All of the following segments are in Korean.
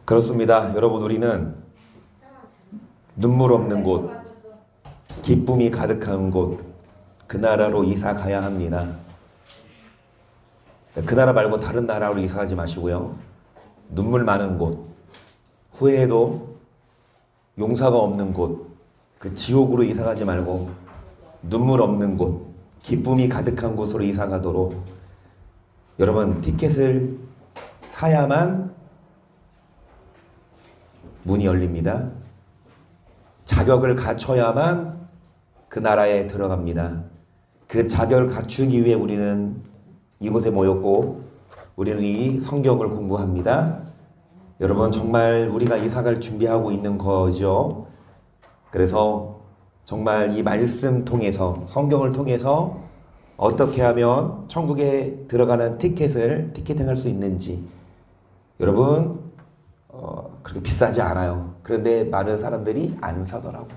그렇습니다. 여러분, 우리는 눈물 없는 곳, 기쁨이 가득한 곳, 그 나라로 이사 가야 합니다. 그 나라 말고 다른 나라로 이사 가지 마시고요. 눈물 많은 곳, 후회해도 용서가 없는 곳, 그 지옥으로 이사 가지 말고 눈물 없는 곳, 기쁨이 가득한 곳으로 이사 가도록 여러분 티켓을 사야만 문이 열립니다. 자격을 갖춰야만 그 나라에 들어갑니다. 그 자격을 갖추기 위해 우리는 이곳에 모였고 우리는 이 성경을 공부합니다. 여러분 정말 우리가 이사갈 준비하고 있는 거죠. 그래서 정말 이 말씀 통해서 성경을 통해서 어떻게 하면 천국에 들어가는 티켓팅할 수 있는지 여러분 그렇게 비싸지 않아요. 그런데 많은 사람들이 안 사더라고.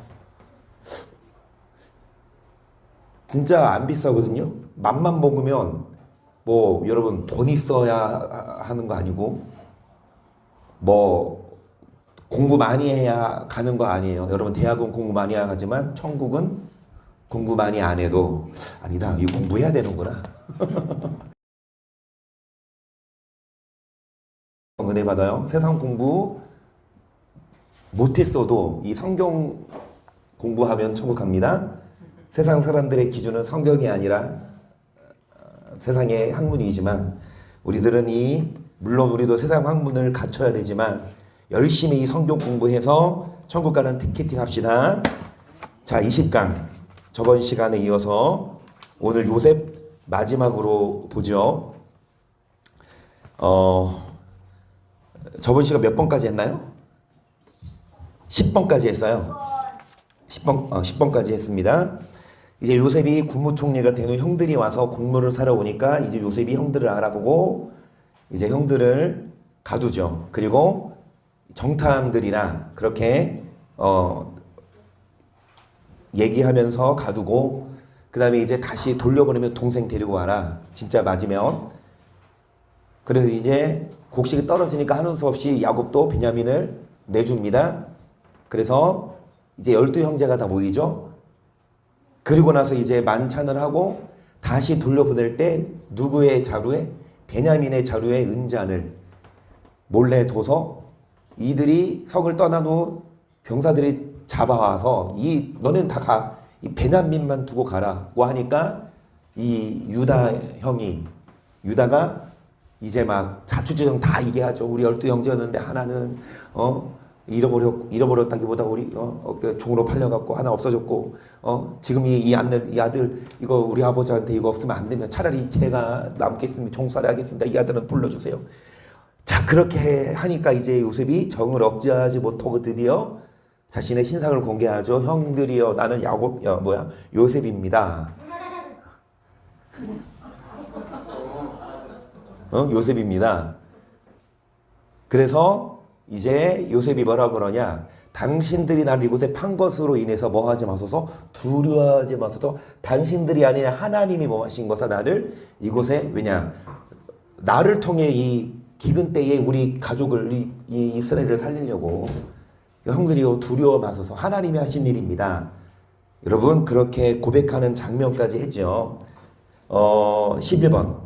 진짜 안 비싸거든요. 맛만 먹으면 뭐 여러분 돈 있어야 하는 거 아니고 뭐 공부 많이 해야 가는 거 아니에요. 여러분 대학은 공부 많이 해야 가지만 천국은 공부 많이 안 해도 아니다. 이 공부해야 되는구나. 은혜 받아요. 세상 공부 못했어도 이 성경 공부하면 천국 갑니다. 세상 사람들의 기준은 성경이 아니라 세상의 학문이지만 우리들은 물론 우리도 세상 학문을 갖춰야 되지만 열심히 이 성경 공부해서 천국 가는 티켓팅 합시다. 자, 20강 저번 시간에 이어서 오늘 요셉 마지막으로 보죠. 저번 시간 몇 번까지 했나요? 10번까지 했어요. 10번까지 했습니다. 이제 요셉이 국무총리가 된 후 형들이 와서 곡물을 사러 오니까 이제 요셉이 형들을 알아보고 이제 형들을 가두죠. 그리고 정탐들이랑 그렇게 얘기하면서 가두고 그 다음에 이제 다시 돌려보내면 동생 데리고 와라. 진짜 맞으면. 그래서 이제 곡식이 떨어지니까 하는 수 없이 야곱도 베냐민을 내줍니다. 그래서 이제 12형제가 다 모이죠. 그리고 나서 이제 만찬을 하고 다시 돌려보낼 때 누구의 자루에? 베냐민의 자루에 은잔을 몰래 둬서 이들이 석을 떠난 후 병사들이 잡아와서 너네는 다 가. 이 베냐민만 두고 가라고 하니까 이 유다가 이제 막 자초지종 다 얘기하죠. 우리 12형제였는데 하나는 잃어버렸다기보다 우리 종으로 팔려갖고 하나 없어졌고 지금 이 아들 이거 우리 아버지한테 이거 없으면 안 되면 차라리 제가 남겠습니다. 종살이 하겠습니다. 이 아들은 불러주세요. 자, 그렇게 하니까 이제 요셉이 정을 억제하지 못하고 드디어 자신의 신상을 공개하죠. 형들이여 나는 요셉입니다. 요셉입니다. 그래서 이제 요셉이 뭐라 그러냐? 당신들이 나를 이곳에 판 것으로 인해서 뭐 하지 마소서? 두려워하지 마소서. 당신들이 아니라 하나님이 뭐 하신 것을 나를 이곳에 왜냐? 나를 통해 이 기근 때에 우리 가족을 이 이스라엘을 살리려고 형들이요 두려워 마소서. 하나님이 하신 일입니다. 여러분 그렇게 고백하는 장면까지 했죠. 11번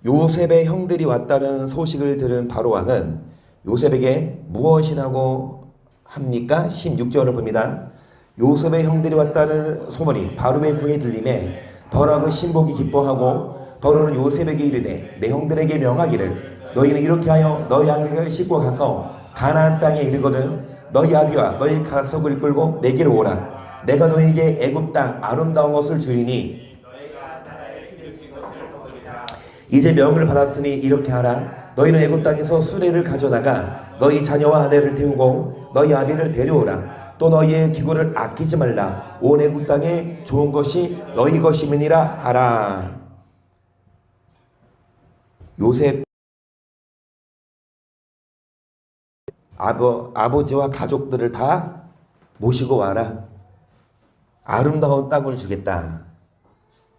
요셉의 형들이 왔다는 소식을 들은 바로 왕은 요셉에게 무엇이라고 합니까? 16절을 봅니다. 요셉의 형들이 왔다는 소문이 바로의 궁에 들림에 바로가 신복이 기뻐하고 바로는 요셉에게 이르되 내 형들에게 명하기를 너희는 이렇게 하여 너희 양을 싣고 가서 가나안 땅에 이르거든 너희 아비와 너희 가석을 끌고 내게로 오라. 내가 너희에게 애굽 땅 아름다운 것을 주리니 이제 명을 받았으니 이렇게 하라. 너희는 애굽 땅에서 수레를 가져다가 너희 자녀와 아내를 태우고 너희 아비를 데려오라. 또 너희의 기구를 아끼지 말라. 온 애굽 땅에 좋은 것이 너희 것임이니라 하라. 요셉 아버지와 가족들을 다 모시고 와라. 아름다운 땅을 주겠다.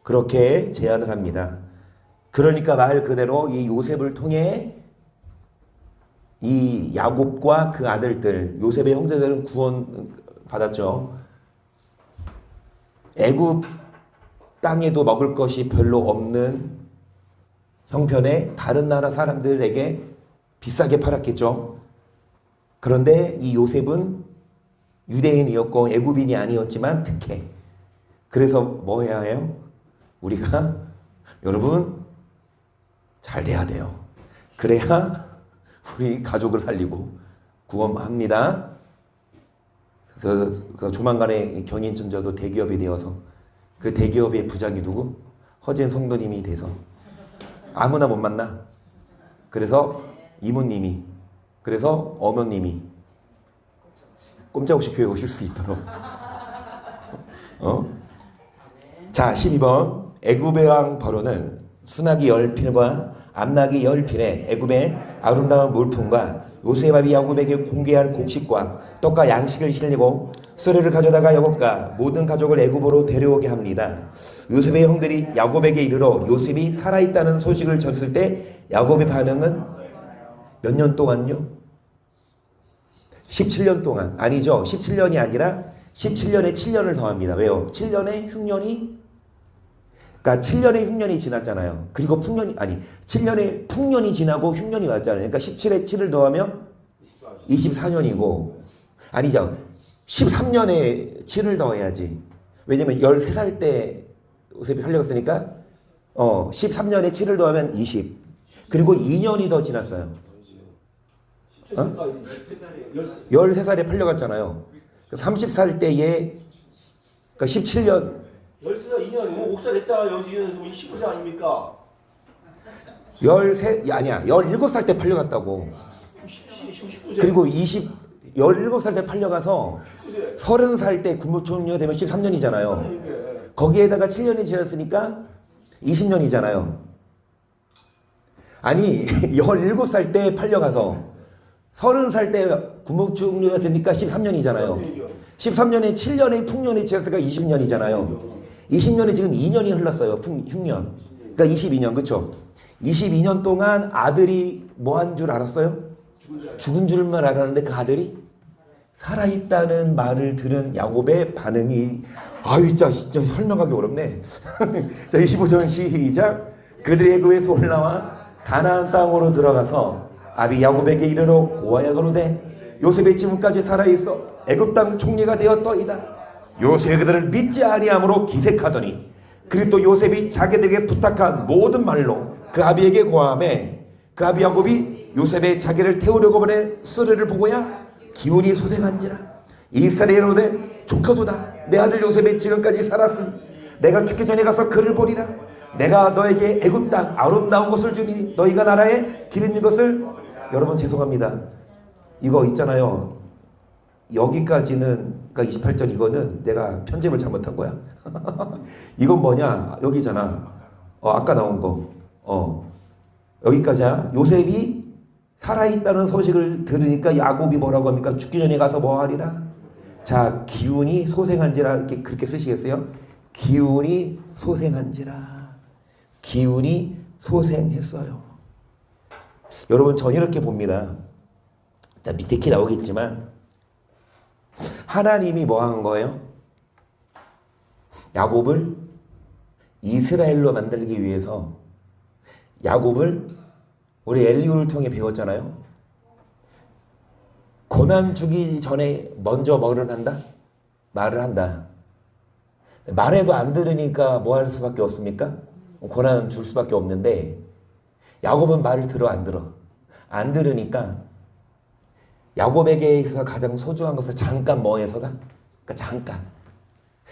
그렇게 제안을 합니다. 그러니까 말 그대로 이 요셉을 통해 이 야곱과 그 아들들, 요셉의 형제들은 구원 받았죠. 애굽 땅에도 먹을 것이 별로 없는 형편에 다른 나라 사람들에게 비싸게 팔았겠죠. 그런데 이 요셉은 유대인이었고 애굽인이 아니었지만 특혜. 그래서 뭐 해야 해요? 우리가 여러분 잘 돼야 돼요. 그래야 우리 가족을 살리고 구원합니다. 그래서 조만간에 경인천저도 대기업이 되어서 그 대기업의 부장이 누구? 허진 성도님이 돼서 아무나 못 만나. 그래서 이모님이, 그래서 어머님이 꼼짝없이 교회 오실 수 있도록. 자, 12번. 애굽의 왕 바로는 순하기 10필과 암나기 10필에 애굽의 아름다운 물품과 요셉아비 야곱에게 공개할 곡식과 떡과 양식을 실리고 수레를 가져다가 야곱과 모든 가족을 애굽으로 데려오게 합니다. 요셉의 형들이 야곱에게 이르러 요셉이 살아있다는 소식을 전했을 때 야곱의 반응은 몇 년 동안요? 17년 동안. 아니죠. 17년이 아니라 17년에 7년을 더합니다. 왜요? 7년에 흉년이, 그러니까 7년의 흉년이 지났잖아요. 그리고 7년의 풍년이 지나고 흉년이 왔잖아요. 그러니까 17에 7을 더하면 24년이고, 아니죠. 13년에 7을 더해야지. 왜냐면 13살 때 요셉이 팔려갔으니까 13년에 7을 더하면 20. 그리고 2년이 더 지났어요. 13살에 팔려갔잖아요. 30살 때에, 그러니까 17년. 13살 2년, 5살 했잖아. 여기 19세 아닙니까? 17살 때 팔려갔다고. 19세. 그리고 17살 때 팔려가서 30살 때 군부총리가 되면 13년이잖아요. 거기에다가 7년이 지났으니까 20년이잖아요. 아니, 17살 때 팔려가서 30살 때 군부총리가 되니까 13년이잖아요. 13년에 7년의 풍년이 지났으니까 20년이잖아요. 20년에 지금 2년이 흘렀어요. 흉년. 그러니까 22년, 그렇죠? 22년 동안 아들이 뭐 한 줄 알았어요? 죽은 줄만 알았는데 그 아들이 살아있다는 말을 들은 야곱의 반응이, 진짜 설명하기 어렵네. 자, 25절 시작. 그들이 애굽에서 올라와 가나안 땅으로 들어가서 아비 야곱에게 이르러 고하여 가로되 요셉의 지금까지 살아있어 애굽 땅 총리가 되었더이다. 요셉이 그들을 믿지 아니함으로 기색하더니, 그리고 또 요셉이 자기들에게 부탁한 모든 말로 그 아비에게 고하매 그 아비 야곱이 요셉의 자기를 태우려고 보낸 수레를 보고야 기운이 소생한지라. 이스라엘에 이르되 조카도다. 내 아들 요셉이 지금까지 살았으니 내가 죽기 전에 가서 그를 보리라. 내가 너에게 애굽 땅 아름다운 것을 주니 너희가 나라에 기름진 것을. 여러분 죄송합니다. 이거 있잖아요. 여기까지는, 그러니까 28절 이거는 내가 편집을 잘못한 거야. 이건 뭐냐? 여기잖아. 아까 나온 거. 여기까지야. 요셉이 살아있다는 소식을 들으니까 야곱이 뭐라고 합니까? 죽기 전에 가서 뭐 하리라? 자, 기운이 소생한지라, 이렇게 그렇게 쓰시겠어요? 기운이 소생한지라. 기운이 소생했어요. 여러분, 전 이렇게 봅니다. 밑에 키 나오겠지만 하나님이 뭐 한 거예요? 야곱을 이스라엘로 만들기 위해서 야곱을, 우리 엘리후를 통해 배웠잖아요. 고난 주기 전에 먼저 뭐를 한다? 말을 한다. 말해도 안 들으니까 뭐 할 수밖에 없습니까? 고난 줄 수밖에 없는데, 야곱은 말을 들어 안 들어? 안 들으니까 야곱에게 있어서 가장 소중한 것을 잠깐 뭐해서다? 그러니까 잠깐.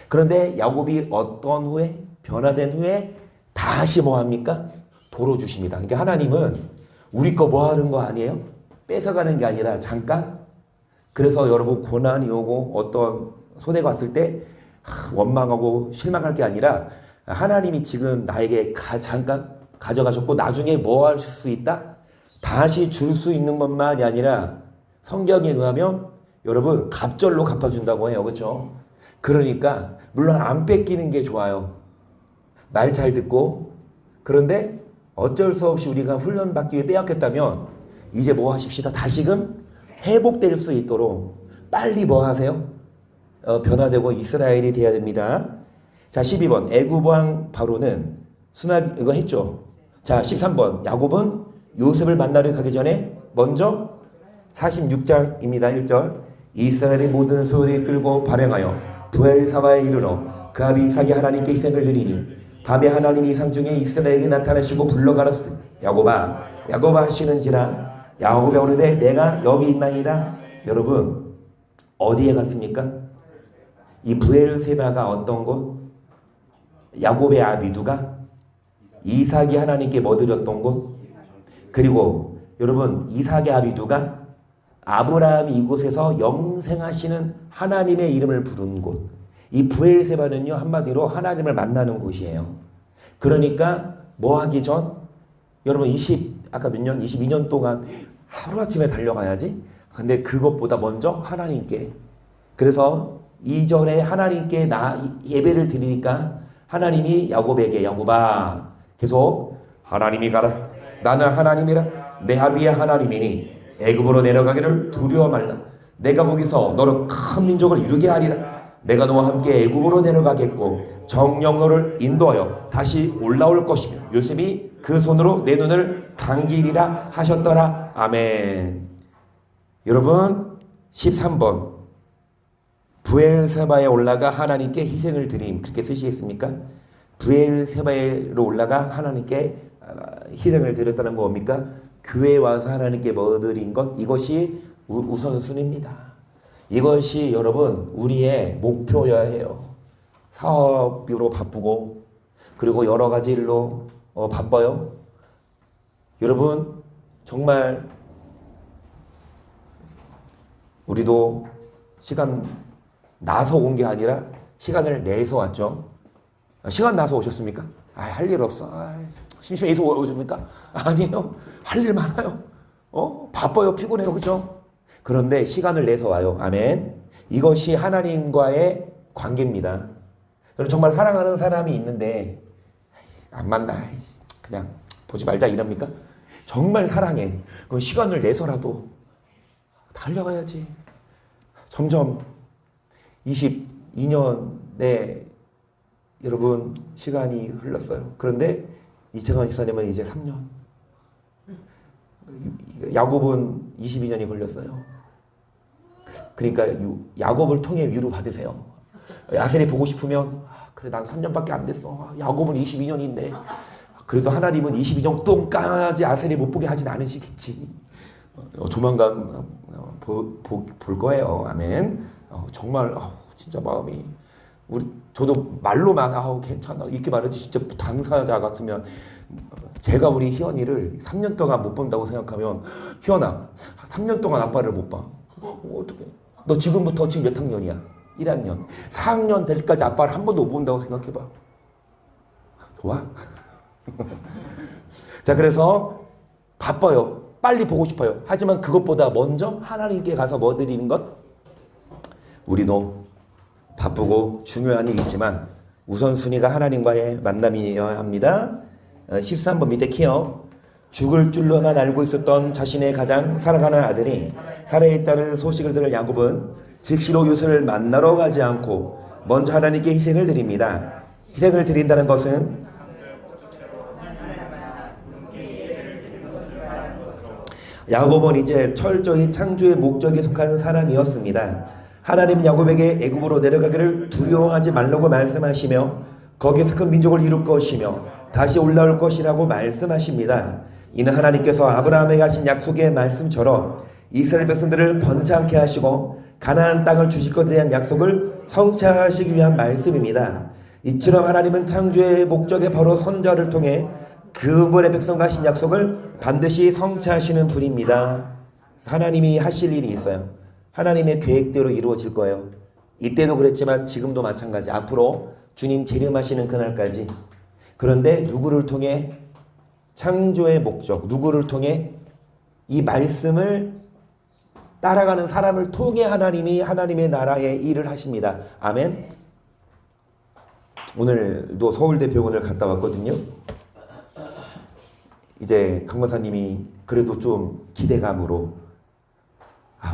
그런데 야곱이 어떤 후에, 변화된 후에 다시 뭐 합니까? 도로 주십니다. 그러니까 하나님은 우리 거 뭐 하는 거 아니에요? 뺏어가는 게 아니라 잠깐. 그래서 여러분, 고난이 오고 어떤 손해가 왔을 때 원망하고 실망할 게 아니라, 하나님이 지금 나에게 잠깐 가져가셨고 나중에 뭐 할 수 있다? 다시 줄 수 있는 것만이 아니라 성경에 의하면 여러분 갑절로 갚아준다고 해요. 그렇죠? 그러니까 물론 안 뺏기는 게 좋아요. 말 잘 듣고. 그런데 어쩔 수 없이 우리가 훈련받기 위해 빼앗겼다면 이제 뭐 하십시다. 다시금 회복될 수 있도록 빨리 뭐 하세요? 변화되고 이스라엘이 돼야 됩니다. 자, 12번 애굽 왕 바로는 순학 이거 했죠. 자, 13번 야곱은 요셉을 만나러 가기 전에 먼저 46장입니다. 1절 이스라엘의 모든 소리를 끌고 발행하여 부엘사바에 이르러 그 아비 이삭이 하나님께 희생을 드리니 밤에 하나님이 이상 중에 이스라엘에게 나타나시고 불러가라사대 야곱아 야곱아 하시는지라 야곱이 오르되 내가 여기 있나이다. 여러분 어디에 갔습니까? 이 부엘세바가 어떤 곳? 야곱의 아비 누가? 이삭이 하나님께 뭐 드렸던 곳? 그리고 여러분 이삭의 아비 누가? 아브라함이 이곳에서 영생하시는 하나님의 이름을 부른 곳. 이 부엘세바는요 한마디로 하나님을 만나는 곳이에요. 그러니까 뭐 하기 전? 여러분 아까 몇 년? 22년 동안 하루아침에 달려가야지. 근데 그것보다 먼저 하나님께. 그래서 이전에 하나님께 예배를 드리니까 하나님이 야곱에게 야곱아 계속 하나님이 가라 나는 하나님이라 내 아비의 하나님이니 애굽으로 내려가기를 두려워 말라. 내가 거기서 너로 큰 민족을 이루게 하리라. 내가 너와 함께 애굽으로 내려가겠고 정령 너를 인도하여 다시 올라올 것이며 요셉이 그 손으로 내 눈을 감기리라 하셨더라. 아멘. 여러분 13번 부엘세바에 올라가 하나님께 희생을 드림 그렇게 쓰시겠습니까? 부엘세바로 올라가 하나님께 희생을 드렸다는 거 뭡니까? 교회에 와서 하나님께 뭐 드린 것? 이것이 우선순위입니다. 이것이 여러분 우리의 목표여야 해요. 사업으로 바쁘고 그리고 여러 가지 일로 바빠요. 여러분 정말 우리도 시간 나서 온 게 아니라 시간을 내서 왔죠. 시간 나서 오셨습니까? 할 일 없어. 심심해서 오십니까? 아니에요. 할 일 많아요. 바빠요. 피곤해요. 그렇죠? 그런데 시간을 내서 와요. 아멘. 이것이 하나님과의 관계입니다. 여러분 정말 사랑하는 사람이 있는데 안 만나. 그냥 보지 말자 이럽니까? 정말 사랑해. 그 시간을 내서라도 달려가야지. 점점 22년에 여러분 시간이 흘렀어요. 그런데 이채선 지사님은 이제 3년. 야곱은 22년이 걸렸어요. 그러니까 야곱을 통해 위로 받으세요. 야셀이 보고 싶으면 그래 난 3년밖에 안 됐어. 야곱은 22년인데 그래도 하나님은 22년 동안까지 아셀이 못 보게 하진 않으시겠지. 조만간 볼 거예요. 아멘. 정말 진짜 마음이 저도 말로만 괜찮아 이렇게 말하지 진짜 당사자 같으면 제가 우리 희연이를 3년 동안 못 본다고 생각하면 희연아 3년 동안 아빠를 못 봐. 어떡해. 너 지금부터 지금 몇 학년이야? 1학년. 4학년 될 때까지 아빠를 한 번도 못 본다고 생각해봐. 좋아? 자 그래서 바빠요. 빨리 보고 싶어요. 하지만 그것보다 먼저 하나님께 가서 뭐 드리는 것? 우리도 바쁘고 중요한 일이지만 우선순위가 하나님과의 만남이어야 합니다. 13번 밑에 키어 죽을 줄로만 알고 있었던 자신의 가장 사랑하는 아들이 살아있다는 소식을 들은 야곱은 즉시로 요셉을 만나러 가지 않고 먼저 하나님께 희생을 드립니다. 희생을 드린다는 것은 야곱은 이제 철저히 창조의 목적에 속한 사람이었습니다. 하나님 야곱에게 애굽으로 내려가기를 두려워하지 말라고 말씀하시며 거기에서 큰 민족을 이룰 것이며 다시 올라올 것이라고 말씀하십니다. 이는 하나님께서 아브라함에게 하신 약속의 말씀처럼 이스라엘 백성들을 번창케 하시고 가나안 땅을 주실 것에 대한 약속을 성취하시기 위한 말씀입니다. 이처럼 하나님은 창조의 목적에 바로 선자를 통해 그분의 백성과 하신 약속을 반드시 성취하시는 분입니다. 하나님이 하실 일이 있어요. 하나님의 계획대로 이루어질 거예요. 이때도 그랬지만 지금도 마찬가지. 앞으로 주님 재림하시는 그날까지. 그런데 누구를 통해? 창조의 목적. 누구를 통해? 이 말씀을 따라가는 사람을 통해 하나님이 하나님의 나라의 일을 하십니다. 아멘. 오늘도 서울대 병원을 갔다 왔거든요. 이제 강권사님이 그래도 좀 기대감으로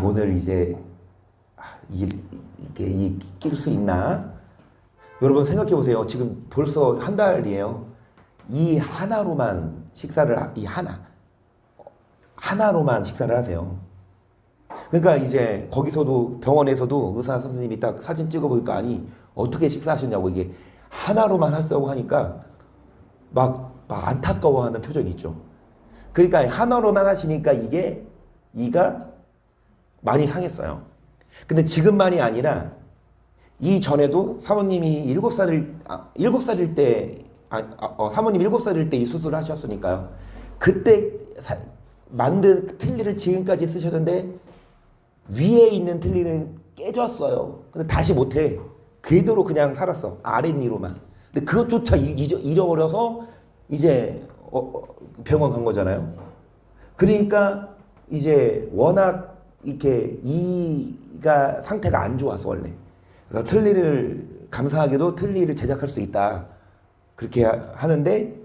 오늘 이제 이게 낄 수 있나? 여러분 생각해 보세요. 지금 벌써 한 달이에요. 이 하나로만 하나로만 식사를 하세요. 그러니까 이제 거기서도 병원에서도 의사 선생님이 딱 사진 찍어 보니까 아니 어떻게 식사하셨냐고 이게 하나로만 하시다고 하니까 막 안타까워하는 표정이 있죠. 그러니까 하나로만 하시니까 이가 많이 상했어요. 근데 지금만이 아니라 이전에도 사모님이 7살일 때 사모님 7살일 때 이 수술을 하셨으니까요. 그때 만든 틀니를 지금까지 쓰셨는데 위에 있는 틀니는 깨졌어요. 근데 다시 못해. 그대로 그냥 살았어. 아랫니로만. 근데 그것조차 잃어버려서 이제 병원 간 거잖아요. 그러니까 이제 워낙 이렇게 이가 상태가 안 좋았어 원래. 그래서 감사하게도 틀니를 제작할 수 있다. 그렇게 하는데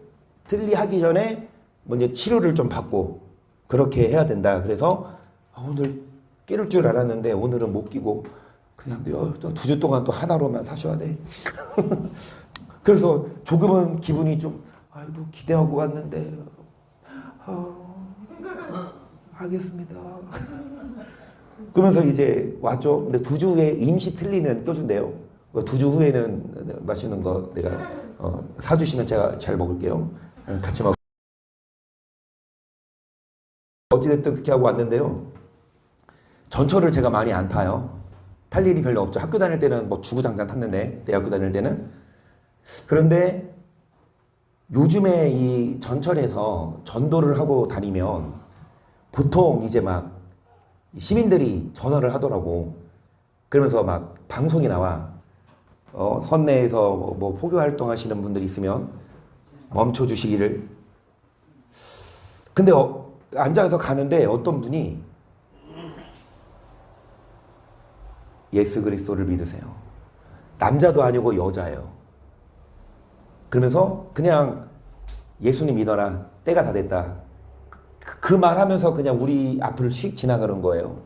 틀니 하기 전에 먼저 치료를 좀 받고 그렇게 해야 된다. 그래서 오늘 끼를 줄 알았는데 오늘은 못 끼고 그냥 2주 동안 또 하나로만 사셔야 돼. 그래서 조금은 기분이 좀 아이고 기대하고 왔는데 알겠습니다. 그러면서 이제 왔죠. 근데 2주 후에 임시 틀니는 껴준대요. 2주 후에는 맛있는 거 내가 사주시면 제가 잘 먹을게요. 같이 먹. 어찌됐든 그렇게 하고 왔는데요. 전철을 제가 많이 안 타요. 탈 일이 별로 없죠. 학교 다닐 때는 뭐 주구장창 탔는데 대학교 다닐 때는. 그런데 요즘에 이 전철에서 전도를 하고 다니면 보통 이제 막 시민들이 전화를 하더라고. 그러면서 막 방송이 나와. 선내에서 뭐 포교 활동하시는 분들이 있으면 멈춰 주시기를. 근데 앉아서 가는데 어떤 분이 예수 그리스도를 믿으세요. 남자도 아니고 여자예요. 그러면서 그냥 예수님 믿어라. 때가 다 됐다. 그 말하면서 그냥 우리 앞을 휙 지나가는 거예요.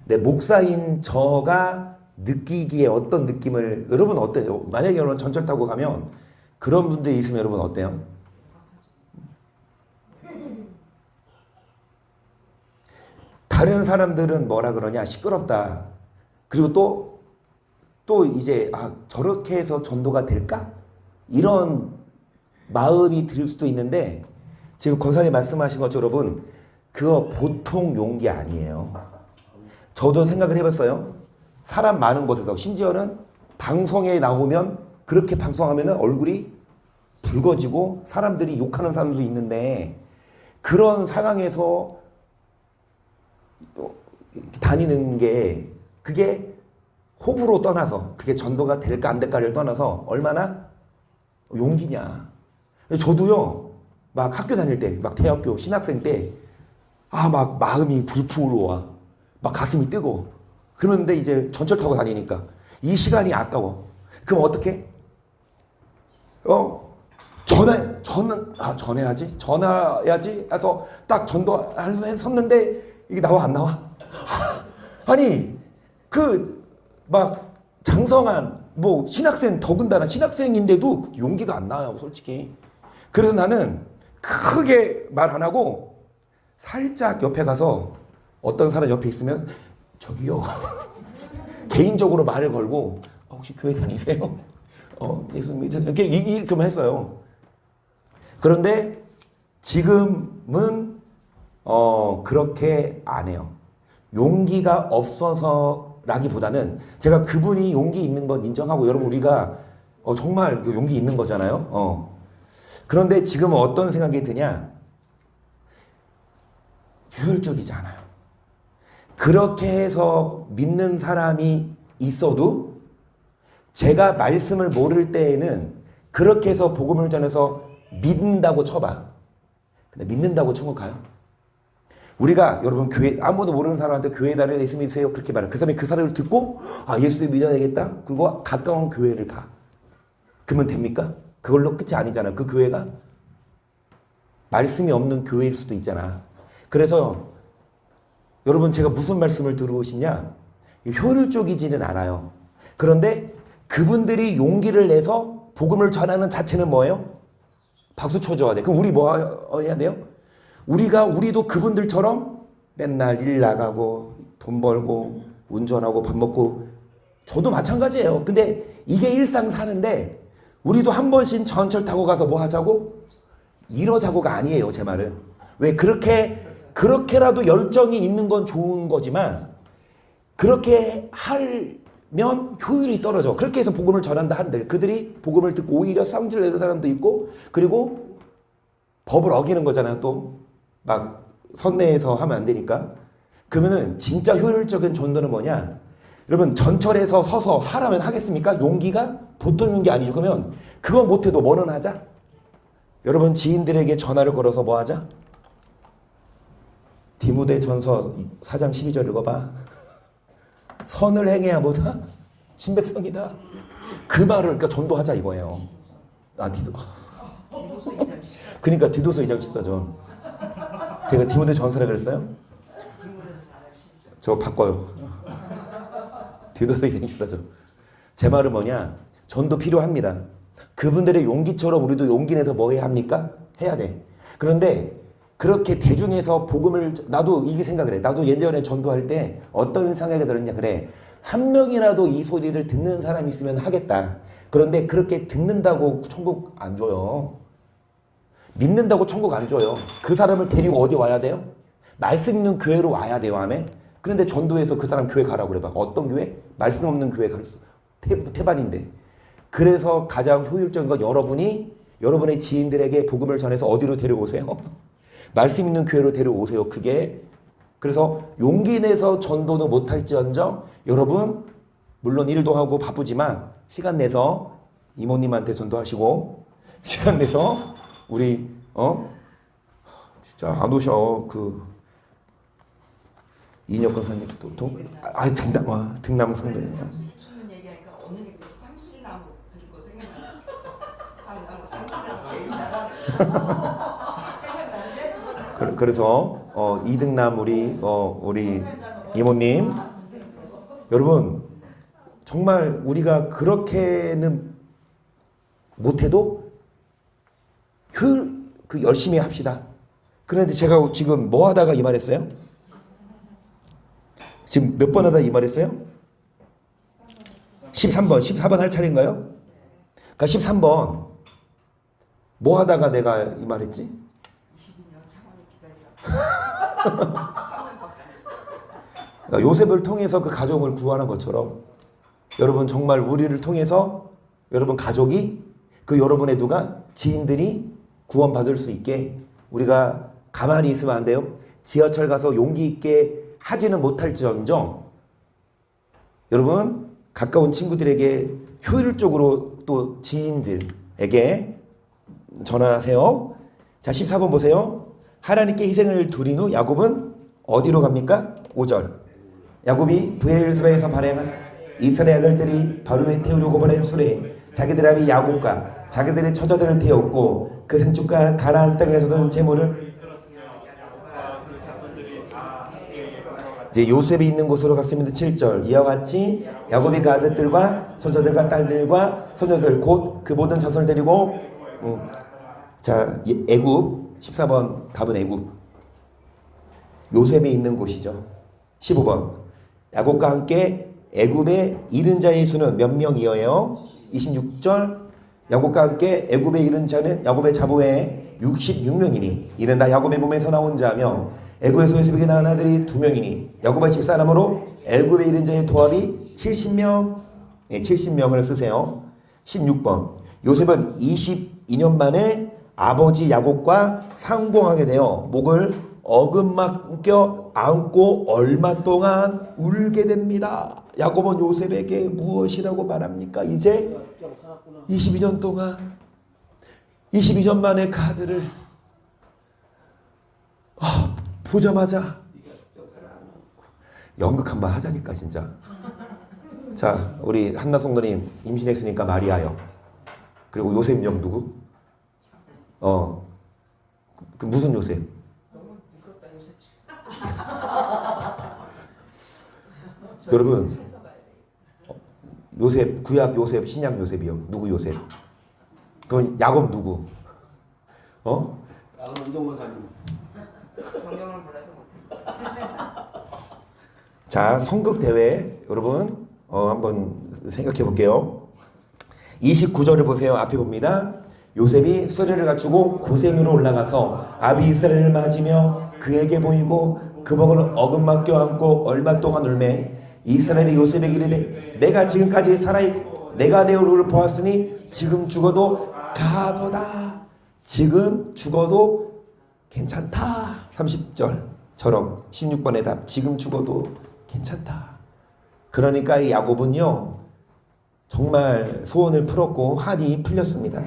내 목사인 저가 느끼기에 어떤 느낌을 여러분 어때요? 만약에 여러분 전철 타고 가면 그런 분들이 있으면 여러분 어때요? 다른 사람들은 뭐라 그러냐? 시끄럽다. 그리고 또 이제 저렇게 해서 전도가 될까? 이런 마음이 들 수도 있는데 지금 권사님 말씀하신 것처럼 여러분 그거 보통 용기 아니에요. 저도 생각을 해봤어요. 사람 많은 곳에서 심지어는 방송에 나오면 그렇게 방송하면 얼굴이 붉어지고 사람들이 욕하는 사람도 있는데 그런 상황에서 다니는 게 그게 호불호 떠나서 그게 전도가 될까 안 될까를 떠나서 얼마나 용기냐. 저도요 막 학교 다닐 때 막 대학교 신학생 때 막 마음이 불푸르와 막 가슴이 뜨고 그런데 이제 전철 타고 다니니까 이 시간이 아까워. 그럼 어떻게? 전화해야지 해서 딱 전도했었는데 이게 나와 안 나와? 아니 막 장성한 뭐 신학생 더군다나 신학생인데도 용기가 안 나요 솔직히. 그래서 나는 크게 말 안 하고 살짝 옆에 가서 어떤 사람 옆에 있으면 저기요 개인적으로 말을 걸고 혹시 교회 다니세요? 예수님 이렇게만 했어요. 그런데 지금은 그렇게 안 해요. 용기가 없어서라기보다는 제가 그분이 용기 있는 건 인정하고 여러분 우리가 정말 용기 있는 거잖아요. 그런데 지금은 어떤 생각이 드냐? 효율적이지 않아요. 그렇게 해서 믿는 사람이 있어도 제가 말씀을 모를 때에는 그렇게 해서 복음을 전해서 믿는다고 쳐봐. 근데 믿는다고 천국 가요? 우리가 여러분 교회 아무도 모르는 사람한테 교회 다녀 예수 믿으세요 그렇게 말해. 그 사람이 그 사람을 듣고 예수 믿어야 되겠다. 그리고 가까운 교회를 가. 그러면 됩니까? 그걸로 끝이 아니잖아요. 그 교회가 말씀이 없는 교회일 수도 있잖아. 그래서 여러분 제가 무슨 말씀을 드리고 싶냐? 효율적이지는 않아요. 그런데 그분들이 용기를 내서 복음을 전하는 자체는 뭐예요? 박수 쳐줘야 돼. 그럼 우리 뭐 해야 돼요? 우리도 그분들처럼 맨날 일 나가고 돈 벌고 운전하고 밥 먹고 저도 마찬가지예요. 근데 이게 일상 사는데 우리도 한 번씩 전철 타고 가서 뭐 하자고? 이러자고가 아니에요. 제 말은. 왜 그렇게라도 열정이 있는 건 좋은 거지만 그렇게 하면 효율이 떨어져. 그렇게 해서 복음을 전한다 한들 그들이 복음을 듣고 오히려 성질 내는 사람도 있고 그리고 법을 어기는 거잖아요. 또 막 선내에서 하면 안 되니까. 그러면은 진짜 효율적인 전도는 뭐냐? 여러분 전철에서 서서 하라면 하겠습니까? 용기가 보통 용기 아니죠. 그러면 그거 못해도 뭐는 하자? 여러분 지인들에게 전화를 걸어서 뭐 하자? 디모데전서 4장 12절 읽어봐. 선을 행해야 뭐다? 진백성이다. 그 말을 그러니까 전도하자 이거예요. 그러니까 디도서 2장 14절. 제가 디모데전서라 그랬어요? 저 바꿔요. 디도서 2장 14절. 제 말은 뭐냐? 전도 필요합니다. 그분들의 용기처럼 우리도 용기 내서 뭐 해야 합니까? 해야 돼. 그런데 그렇게 대중에서 복음을 나도 이게 생각을 해. 나도 예전에 전도할 때 어떤 생각이 들었냐 그래. 한 명이라도 이 소리를 듣는 사람이 있으면 하겠다. 그런데 그렇게 듣는다고 천국 안 줘요. 믿는다고 천국 안 줘요. 그 사람을 데리고 어디 와야 돼요? 말씀 있는 교회로 와야 돼요. 아멘. 그런데 전도해서 그 사람 교회 가라고 그래 봐. 어떤 교회? 말씀 없는 교회 갈 수. 태반인데. 그래서 가장 효율적인 건 여러분의 지인들에게 복음을 전해서 어디로 데려오세요? 말씀 있는 교회로 데려오세요. 그게 그래서 용기 내서 전도는 못할지언정 여러분 물론 일도 하고 바쁘지만 시간 내서 이모님한테 전도하시고 시간 내서 우리 진짜 안 오셔 그 이인혁 권사님 또 등남 성도님 춤은 얘기하니까 어느 게 상수리나무 들고 생각나. 그래서 이등남 우리 이모님 여러분 정말 우리가 그렇게는 못해도 열심히 합시다. 그런데 제가 지금 뭐 하다가 이 말했어요? 지금 몇 번 하다 이 말했어요? 14번 할 차례인가요? 그러니까 13번 뭐 하다가 내가 이 말했지? 22년 창원이 기다리라. 그러니까 요셉을 통해서 그 가족을 구원한 것처럼 여러분 정말 우리를 통해서 여러분 가족이 여러분의 누가 지인들이 구원받을 수 있게 우리가 가만히 있으면 안 돼요. 지하철 가서 용기 있게 하지는 못할지언정 여러분 가까운 친구들에게 효율적으로 또 지인들에게 전하세요. 자 14번 보세요. 하나님께 희생을 두린 후 야곱은 어디로 갑니까? 5절 야곱이 브엘스바에서 발행한 이스라엘 아들들이 바로에 태우려고 보낸 수레 자기들 아비 야곱과 자기들의 처자들을 태웠고 그 생축과 가나안 땅에서던 재물을 이제 요셉이 있는 곳으로 갔습니다. 7절 이와 같이 야곱이 그 아들들과 손자들과 딸들과 소녀들 곧 그 모든 자손을 데리고 자 애굽 14번 답은 애굽 요셉이 있는 곳이죠. 15번 야곱과 함께 애굽에 이른 자의 수는 몇 명이어요? 26절 야곱과 함께 애굽에 이른 자는 야곱의 자부에 66명이니 이는 다 야곱의 몸에서 나온 자며 애굽에서 요셉에게 낳은 아들이 2명이니 야곱의 집사람으로 애굽에 이른 자의 도합이 70명 70명을 쓰세요. 16번 요셉은 22년 만에 아버지 야곱과 상봉하게 되어 목을 어금맞겨 안고 얼마 동안 울게 됩니다. 야곱은 요셉에게 무엇이라고 말합니까? 이제 22년 동안 22년 만에 그 아들을 보자마자 연극 한번 하자니까 진짜. 자 우리 한나 성도님 임신했으니까 마리아요. 그리고 요셉 영 누구? 그 무슨 요셉? 너무 늙었다 요새. 여러분 해서 가야 돼. 요셉 구약 요셉 신약 요셉이요. 누구 요셉? 그건 야곱 누구? 어? 나는 운동만 사는. 성경을 몰라서 못했어. 자 성극 대회 여러분 한번 생각해 볼게요. 29절을 보세요. 앞에 봅니다. 요셉이 수레를 갖추고 고센으로 올라가서 아비 이스라엘을 맞으며 그에게 보이고 그 목을 어금만 껴안고 얼마 동안 울매 이스라엘이 요셉에게 이르되 내가 지금까지 살아있고 내가 내 얼굴을 보았으니 지금 죽어도 가도다. 지금 죽어도 괜찮다. 30절처럼 16번의 답 지금 죽어도 괜찮다. 그러니까 이 야곱은요 정말 소원을 풀었고 한이 풀렸습니다.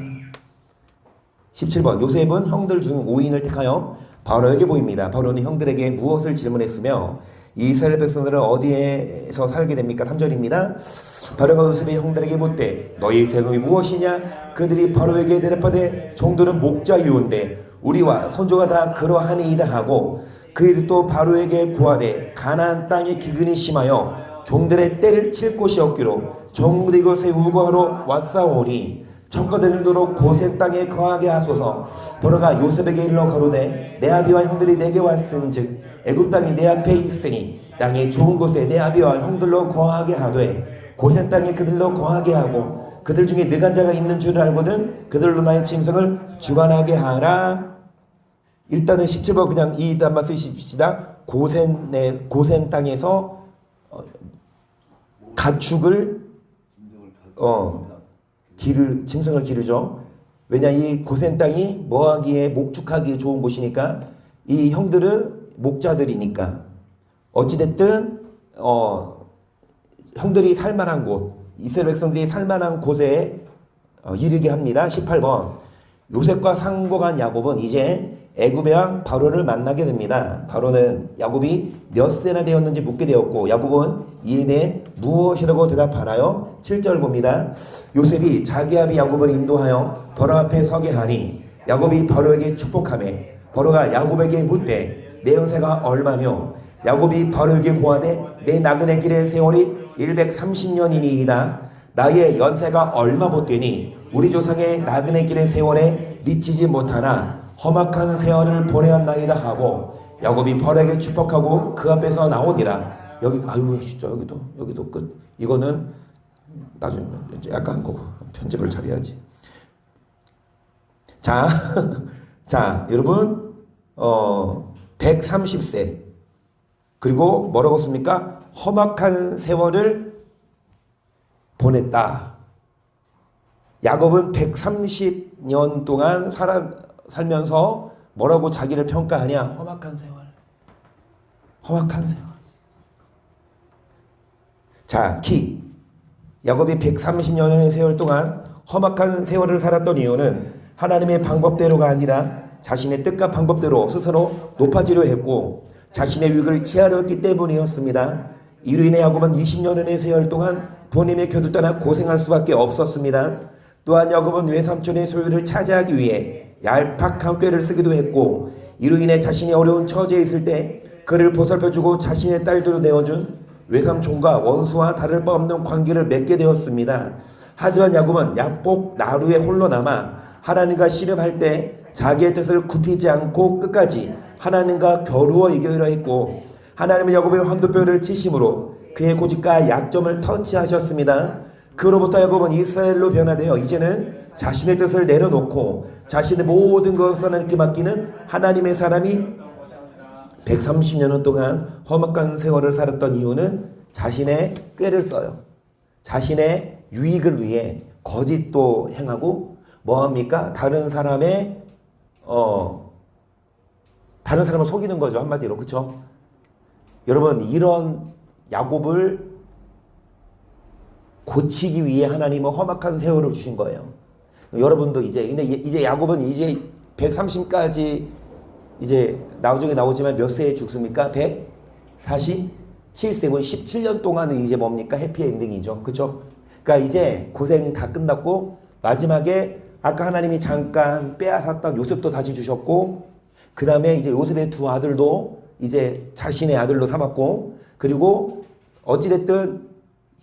17번 요셉은 형들 중 5인을 택하여 바로에게 보입니다. 바로는 형들에게 무엇을 질문했으며 이스라엘 백성들은 어디에서 살게 됩니까? 3절입니다. 바로가 요셉의 형들에게 묻되 너희 세금이 무엇이냐? 그들이 바로에게 대답하되 종들은 목자이온데 우리와 선조가 다 그러하니이다 하고 그들이 또 바로에게 고하되 가나안 땅에 기근이 심하여 종들의 때를 칠 곳이 없기로 종들이 이곳에 우거하러 왔사오니 청거되도록 고센 땅에 거하게 하소서. 바로가 요셉에게 일러 가로되 내 아비와 형들이 내게 왔은즉 애굽 땅이 내 앞에 있으니 땅의 좋은 곳에 내 아비와 형들로 거하게 하되 고센 땅에 그들로 거하게 하고 그들 중에 능한 자가 있는 줄 알거든 그들로 나의 짐승을 주관하게 하라. 일단은 17번 그냥 이 단만 쓰십시다. 고센 땅에서 가축을 짐승을 기르죠. 왜냐 이 고센 땅이 뭐하기에 목축하기에 좋은 곳이니까 이 형들은 목자들이니까 어찌됐든 형들이 살만한 곳 이스라엘 백성들이 살만한 곳에 이르게 합니다. 18번 요셉과 상복한 야곱은 이제 애굽의 왕 바로를 만나게 됩니다. 바로는 야곱이 몇 세나 되었는지 묻게 되었고 야곱은 이에 대해 무엇이라고 대답하나요? 7절 봅니다. 요셉이 자기 아비 야곱을 인도하여 바로 앞에 서게 하니 야곱이 바로에게 축복하매 바로가 야곱에게 묻되 내 연세가 얼마뇨? 야곱이 바로에게 고하되 내 나그네 길의 세월이 130년이니이다. 나의 연세가 얼마 못되니 우리 조상의 나그네 길의 세월에 미치지 못하나 험악한 세월을 보내었나이다 하고 야곱이 바로에게 축복하고 그 앞에서 나오니라. 여기 아유 진짜 여기도 끝. 이거는 나중에 약간 한 거고 편집을 잘해야지. 자 여러분 130세 그리고 뭐라고 씁니까? 험악한 세월을 보냈다. 야곱은 130년 동안 살면서 뭐라고 자기를 평가하냐? 험악한 세월. 험악한 세월. 자, 키. 야곱이 130년의 세월 동안 험악한 세월을 살았던 이유는 하나님의 방법대로가 아니라 자신의 뜻과 방법대로 스스로 높아지려 했고 자신의 유익을 취하려 했기 때문이었습니다. 이로 인해 야곱은 20년의 세월 동안 부모님의 곁을 떠나 고생할 수밖에 없었습니다. 또한 야곱은 외삼촌의 소유를 차지하기 위해 얄팍한 꾀를 쓰기도 했고 이로 인해 자신이 어려운 처지에 있을 때 그를 보살펴주고 자신의 딸들로 내어준 외삼촌과 원수와 다를 바 없는 관계를 맺게 되었습니다. 하지만 야곱은 야복 나루에 홀로 남아 하나님과 씨름할 때 자기의 뜻을 굽히지 않고 끝까지 하나님과 겨루어 이기려 했고 하나님은 야곱의 환도뼈를 치심으로 그의 고집과 약점을 터치하셨습니다. 그로부터 야곱은 이스라엘로 변화되어 이제는 자신의 뜻을 내려놓고 자신의 모든 것을 하나님께 맡기는 하나님의 사람이 130년 동안 험악한 세월을 살았던 이유는 자신의 꾀를 써요. 자신의 유익을 위해 거짓도 행하고 뭐합니까? 다른 사람을 속이는 거죠. 한마디로. 그렇죠? 여러분 이런 야곱을 고치기 위해 하나님은 험악한 세월을 주신 거예요. 여러분도 이제 야곱은 이제 130까지 이제 나중에 나오지만 몇 세에 죽습니까? 147세. 17년 동안은 이제 뭡니까? 해피엔딩이죠. 그렇죠? 그러니까 이제 고생 다 끝났고 마지막에 아까 하나님이 잠깐 빼앗았던 요셉도 다시 주셨고 그 다음에 이제 요셉의 두 아들도 이제 자신의 아들로 삼았고, 그리고 어찌됐든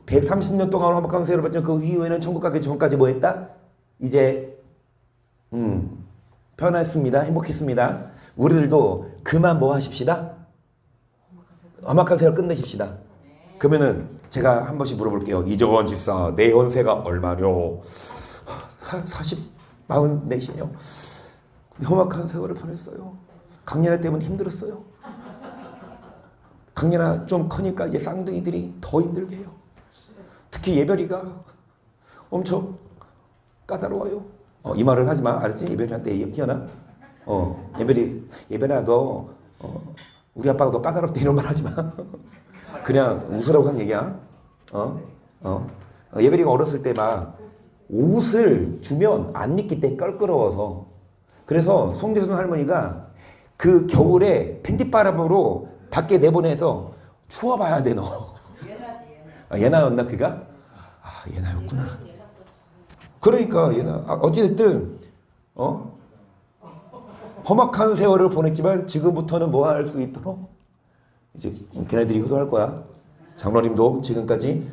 130년 동안 화목한 세월을 받지만 그 이후에는 천국 가기 전까지 뭐 했다? 이제 편했습니다. 행복했습니다. 우리들도 그만 뭐 하십시다? 험악한 세월 끝내십시다. 그러면은 제가 한 번씩 물어볼게요. 이정원 집사, 내 연세가 얼마뇨? 44이요. 험악한 세월을 보냈어요. 강연아 때문에 힘들었어요. 강연아 좀 크니까 이제 쌍둥이들이 더 힘들게 해요. 특히 예별이가 엄청 까다로워요. 이 말을 하지 마. 알았지? 예별이한테 희연아. 예별아 너 우리 아빠가 너 까다롭대 이런 말 하지 마. 그냥 웃으라고 한 얘기야. 예별이가 어렸을 때 막 옷을 주면 안 입기 때 껄끄러워서, 그래서 송재순 할머니가 그 겨울에 팬티바람으로 밖에 내보내서 추워봐야 돼 너. 예나였나 그가? 예나였구나. 그러니까 예나. 어찌됐든 험악한 세월을 보냈지만 지금부터는 뭐 할 수 있도록 이제 걔네들이 효도할 거야. 장로님도 지금까지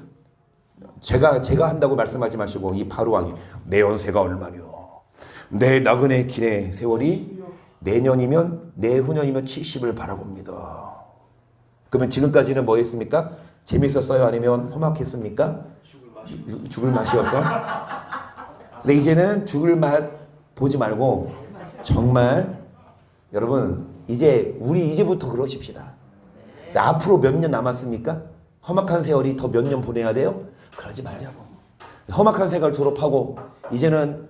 제가 한다고 말씀하지 마시고 이 바로왕이 내 연세가 얼마뇨? 내 나그네 길의 세월이 내년이면 내후년이면 70을 바라봅니다. 그러면 지금까지는 뭐 했습니까? 재밌었어요? 아니면 험악했습니까? 죽을 맛이었어? 근데 이제는 죽을 맛 보지 말고 정말 여러분 우리 이제부터 그러십시다. 앞으로 몇 년 남았습니까? 험악한 세월이 더 몇 년 보내야 돼요? 그러지 말자고. 험악한 세월 졸업하고 이제는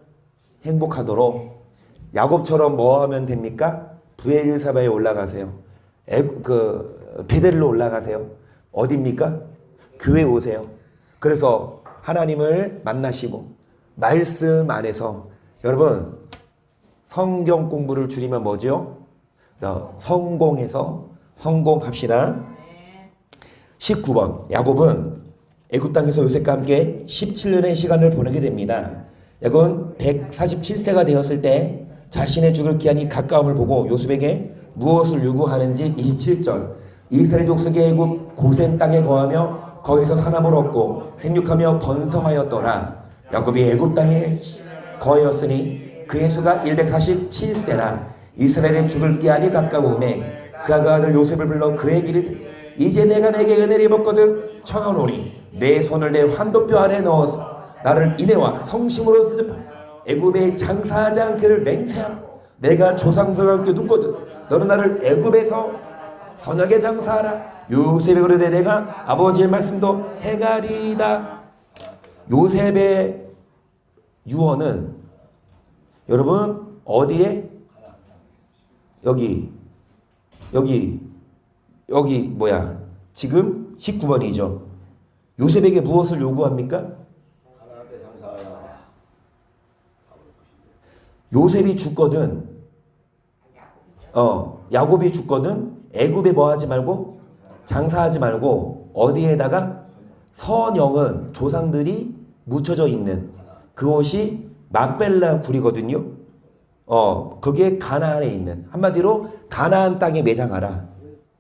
행복하도록 야곱처럼 뭐 하면 됩니까? 브엘사바에 올라가세요. 베델로 올라가세요. 어디입니까? 교회 오세요. 그래서 하나님을 만나시고 말씀 안에서 여러분 성경 공부를 줄이면 뭐죠? 성공합시다. 19번 야곱은 애굽 땅에서 요셉과 함께 17년의 시간을 보내게 됩니다. 야곱은 147세가 되었을 때 자신의 죽을 기한이 가까움을 보고 요셉에게 무엇을 요구하는지 27절 이스라엘 족속이 애굽 고센 땅에 거하며 거기서 사람을 얻고 생육하며 번성하였더라. 야곱이 애굽 땅에 거하였으니 그의 수가 147세라. 이스라엘의 죽을 기한이 가까우매 그가 그 아들 요셉을 불러 그에게 이르되 이제 내가 내게 은혜를 입었거든 청하노니 내 손을 내 환도뼈 안에 넣어서 나를 인애와 성심으로 대접하여 애굽에 장사하지 않기를 맹세하고 내가 조상들과 함께 눕거든 너는 나를 애굽에서 선하게 장사하라. 요셉이 그러되 내가 아버지의 말씀도 행하리이다. 요셉의 유언은 여러분 어디에? 여기 뭐야? 지금 19번이죠. 요셉에게 무엇을 요구합니까? 요셉이 죽거든. 야곱이 죽거든. 애굽에 뭐 하지 말고 장사하지 말고 어디에다가 선영은 조상들이 묻혀져 있는 그곳이 막벨라 굴이거든요. 그게 가나안에 있는 한마디로 가나안 땅에 매장하라.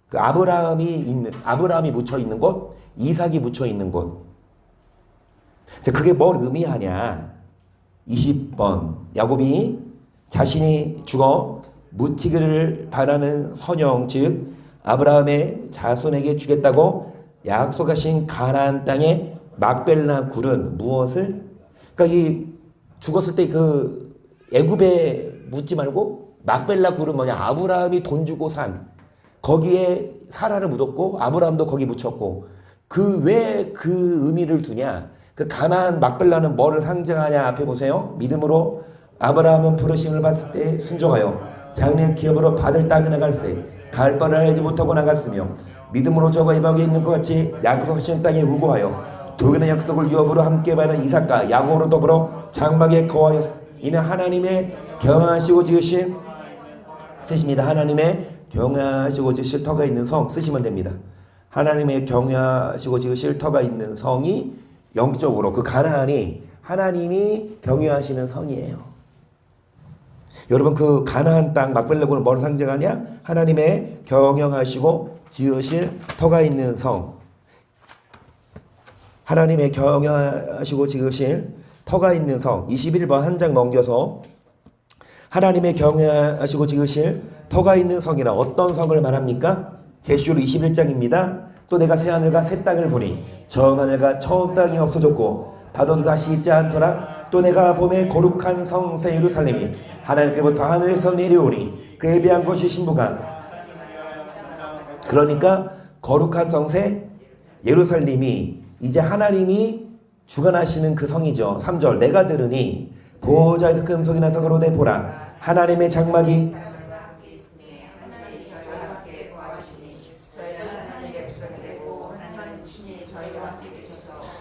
그 아브라함이 묻혀 있는 곳, 이삭이 묻혀 있는 곳. 자, 그게 뭘 의미하냐? 20번 야곱이 자신이 죽어 묻히기를 바라는 선영 즉 아브라함의 자손에게 주겠다고 약속하신 가나안 땅의 막벨라 굴은 무엇을? 그러니까 이 죽었을 때 그 애굽에 묻지 말고 막벨라 굴은 뭐냐? 아브라함이 돈 주고 산 거기에 사라를 묻었고 아브라함도 거기 묻혔고 왜 그 의미를 두냐? 그 가나안 막벨라는 뭐를 상징하냐? 앞에 보세요. 믿음으로 아브라함은 부르심을 받을 때 순종하여 장래 기업으로 받을 땅에 나갈새 갈 바를 알지 못하고 나갔으며 믿음으로 저가 이방에 있는 것 같이 약속하신 땅에 우고하여 두 개의 약속을 유업으로 함께 받은 이삭과 야곱으로 더불어 장막에 거하였으니 이는 하나님의 경하시고 지으신 쓰십니다. 하나님의 경하시고 지으실 터가 있는 성 쓰시면 됩니다. 하나님의 경하시고 지으실 터가 있는 성이 영적으로 그 가나안이 하나님이 경유하시는 성이에요. 여러분 그 가나안 땅 막벨라고는 뭘 상징하냐? 하나님의 경영하시고 지으실 터가 있는 성. 하나님의 경영하시고 지으실 터가 있는 성. 21번 한 장 넘겨서 하나님의 경영하시고 지으실 터가 있는 성이라 어떤 성을 말합니까? 계시록 21장입니다. 또 내가 새 하늘과 새 땅을 보니 처음 하늘과 처음 땅이 없어졌고 바다도 다시 있지 않더라. 또 내가 봄에 거룩한 성 새 예루살렘이 하나님께로부터 하늘에서 내려오니 그에 비한 것이 신부가 그러니까 거룩한 성 새 예루살렘이 이제 하나님이 주관하시는 그 성이죠. 3절 내가 들으니 보좌에서 큰 소리 나서 가로되 보라 하나님의 장막이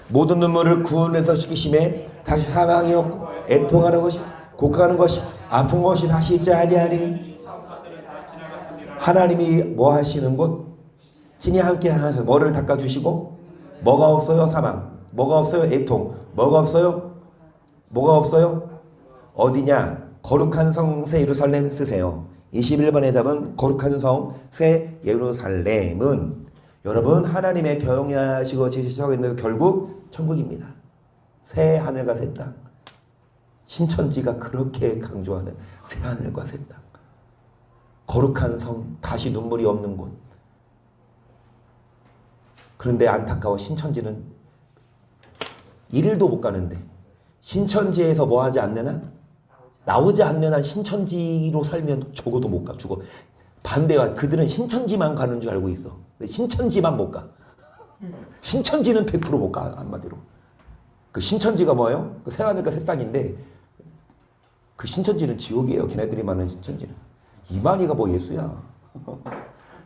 모든 눈물을 구원해서 시키심에 다시 사망이 없고 애통하는 것이 곡하는 것이 아픈 것이 다시 있지 아니하리니 하나님이 뭐 하시는 곳? 친히 함께 하셔서 뭐를 닦아주시고 뭐가 없어요? 사망. 뭐가 없어요? 애통. 뭐가 없어요? 뭐가 없어요? 어디냐? 거룩한 성 새 예루살렘 쓰세요. 21번의 답은 거룩한 성 새 예루살렘은 여러분 하나님의 경영하시고 지시하고 있는 결국 천국입니다. 새 하늘과 새 땅. 신천지가 그렇게 강조하는 새 하늘과 새 땅. 거룩한 성, 다시 눈물이 없는 곳. 그런데 안타까워 신천지는 1일도 못 가는데 신천지에서 뭐 하지 않는 한? 나오지 않는 한 신천지로 살면 적어도 못 가. 죽어. 반대와 그들은 신천지만 가는 줄 알고 있어. 근데 신천지만 못 가. 신천지는 100% 못 가. 한마디로. 그 신천지가 뭐예요? 그 새하늘과 새 땅인데 그 신천지는 지옥이에요. 걔네들이 많은 신천지는. 이만희가 뭐 예수야.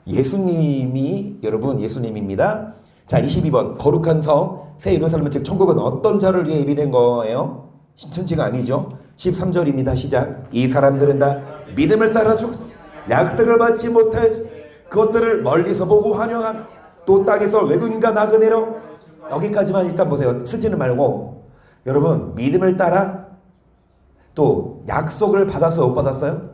예수님이 여러분 예수님입니다. 자 22번 거룩한 성 새 예루살렘 즉 천국은 어떤 자를 위해 예비된 거예요? 신천지가 아니죠. 13절입니다. 시작. 이 사람들은 다 믿음을 따라 죽었어. 약속을 받지 못해서 그것들을 멀리서 보고 환영하며 또 땅에서 외국인과 나그네로 여기까지만 일단 보세요. 쓰지는 말고 여러분 믿음을 따라 또 약속을 받아서 못 받았어요?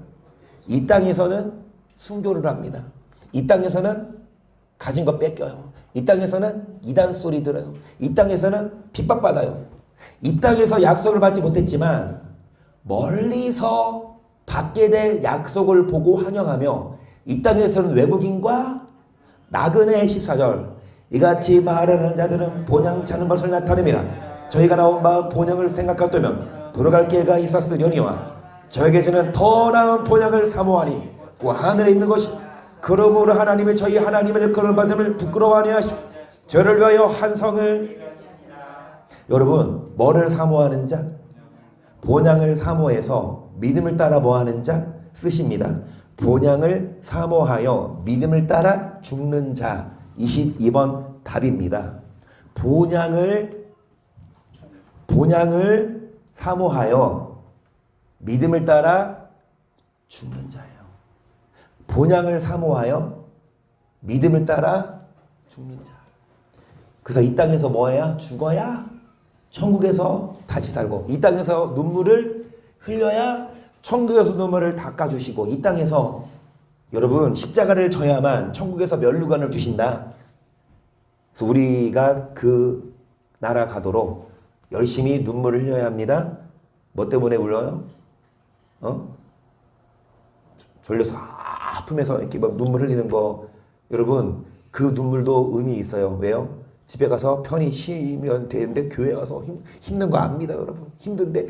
이 땅에서는 순교를 합니다. 이 땅에서는 가진 거 뺏겨요. 이 땅에서는 이단 소리 들어요. 이 땅에서는 핍박받아요. 이 땅에서 약속을 받지 못했지만 멀리서 받게 될 약속을 보고 환영하며 이 땅에서는 외국인과 나그네 14절 이같이 말하는 자들은 본향 차는 것을 나타냅니다. 저희가 나온 바 본향을 생각하더면 돌아갈 기회가 있었으려니와 저에게 저는 더 나은 본향을 사모하니 그 하늘에 있는 것이 그러므로 하나님이 저희 하나님을 그런 받음을 부끄러워하니 하시오. 저를 위하여 한 성을 여러분 뭐를 사모하는 자? 본향을 사모해서 믿음을 따라 뭐하는 자? 쓰십니다. 본향을 사모하여 믿음을 따라 죽는 자 22번 답입니다. 본향을 사모하여 믿음을 따라 죽는 자예요. 본향을 사모하여 믿음을 따라 죽는 자. 그래서 이 땅에서 뭐해야? 죽어야 천국에서 다시 살고 이 땅에서 눈물을 흘려야 천국에서 눈물을 닦아주시고 이 땅에서 여러분 십자가를 져야만 천국에서 면류관을 주신다. 그래서 우리가 그 나라 가도록 열심히 눈물을 흘려야 합니다. 뭐 때문에 울어요? 졸려서 아프면서 이렇게 막 눈물 흘리는 거 여러분 그 눈물도 의미 있어요. 왜요? 집에 가서 편히 쉬면 되는데 교회 와서 힘든 거 압니다. 여러분 힘든데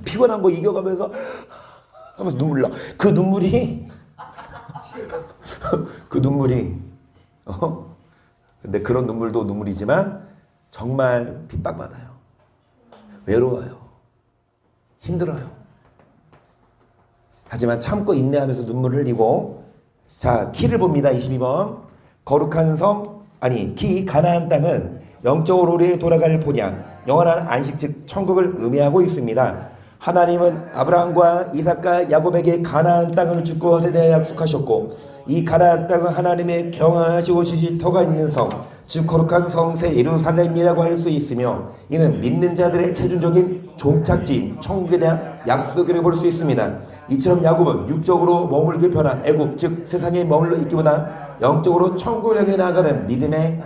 피곤한 거 이겨가면서 하면서 눈물 나. 그 눈물이 근데 그런 눈물도 눈물이지만 정말 핍박받아요. 외로워요. 힘들어요. 하지만 참고 인내하면서 눈물을 흘리고 자 키를 봅니다. 22번 거룩한 성 키 가나안 땅은 영적으로 우리의 돌아갈 본향 영원한 안식 즉 천국을 의미하고 있습니다. 하나님은 아브라함과 이삭과 야곱에게 가나안 땅을 주고 세대에 약속하셨고 이 가나안 땅은 하나님의 경하시고 주실 터가 있는 성 즉 거룩한 성세 예루살렘이라고 할 수 있으며 이는 믿는 자들의 최종적인 종착지인 천국에 대한 약속이라고 볼 수 있습니다. 이처럼 야곱은 육적으로 머물기 편한 애굽 즉 세상에 머물러 있기보다 영적으로 천국을 향해 나아가는 믿음의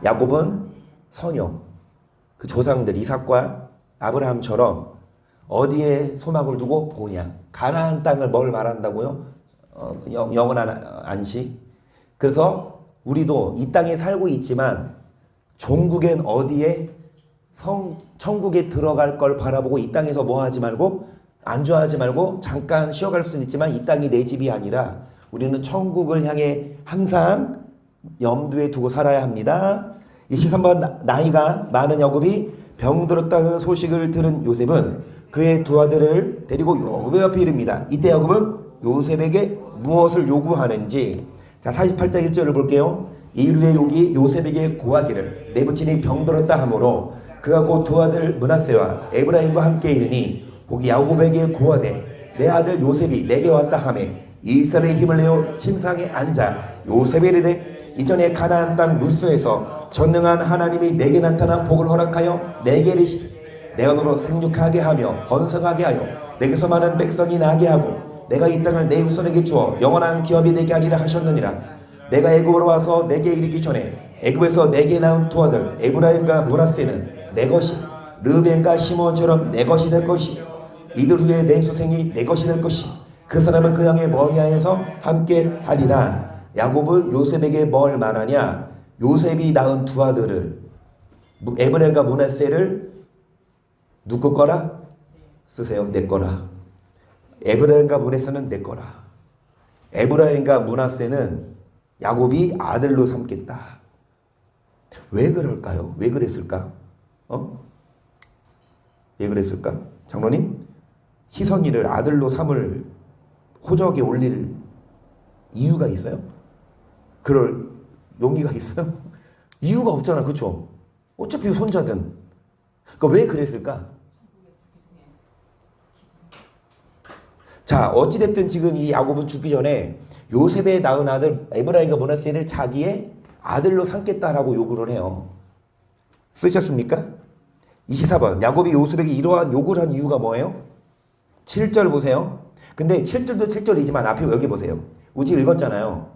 야곱은 선영 그 조상들 이삭과 아브라함처럼 어디에 소망을 두고 보냐 가나안 땅을 뭘 말한다고요? 영원한 안식. 그래서 우리도 이 땅에 살고 있지만 종국엔 어디에 천국에 들어갈 걸 바라보고 이 땅에서 뭐 하지 말고 안주하지 말고 잠깐 쉬어갈 수는 있지만 이 땅이 내 집이 아니라 우리는 천국을 향해 항상 염두에 두고 살아야 합니다. 23번 나이가 많은 야곱이 병들었다는 소식을 들은 요셉은 그의 두 아들을 데리고 야곱의 옆에 이릅니다. 이때 야곱은 요셉에게 무엇을 요구하는지 자 48장 1절을 볼게요. 이르의 욕이 요셉에게 고하기를 내 부친이 병들었다 하므로 그가 곧 두 아들 므낫세와 에브라임과 함께 이르니 혹이 야곱에게 고하되 내 아들 요셉이 내게 왔다 하매 이스라엘의 힘을 내어 침상에 앉아 요셉에 이르되 이전에 가나안 땅 루스에서 전능한 하나님이 내게 나타난 복을 허락하여 내게 이르시되 내가 너로 생육하게 하며 번성하게 하여 내게서 많은 백성이 나게 하고 내가 이 땅을 내 후손에게 주어 영원한 기업이 되게 하리라 하셨느니라. 내가 애굽으로 와서 내게 이르기 전에 애굽에서 내게 낳은 두 아들 에브라임과 므낫세는 내 것이 르벤과 시몬처럼 내 것이 될 것이 이들 후에 내 소생이 내 것이 될 것이 그 사람은 그 양의 머니아에서 함께 하리라. 야곱은 요셉에게 뭘 말하냐? 요셉이 낳은 두 아들을 에브라임과 므낫세를 누구 거라? 쓰세요. 내 거라. 에브라임과 므낫세는 내 거라. 에브라임과 므낫세는 야곱이 아들로 삼겠다. 왜 그럴까요? 왜 그랬을까? 왜 그랬을까? 장로님, 희성이를 아들로 삼을 호적에 올릴 이유가 있어요? 그럴 용기가 있어요? 이유가 없잖아, 그렇죠? 어차피 손자든. 그러니까 왜 그랬을까? 자, 어찌됐든 지금 이 야곱은 죽기 전에 요셉의 낳은 아들 에브라임과 므낫세를 자기의 아들로 삼겠다라고 요구를 해요. 쓰셨습니까? 24번 야곱이 요셉에게 이러한 요구를 한 이유가 뭐예요? 7절 보세요. 근데 7절도 7절이지만 앞에 여기 보세요. 우지 읽었잖아요.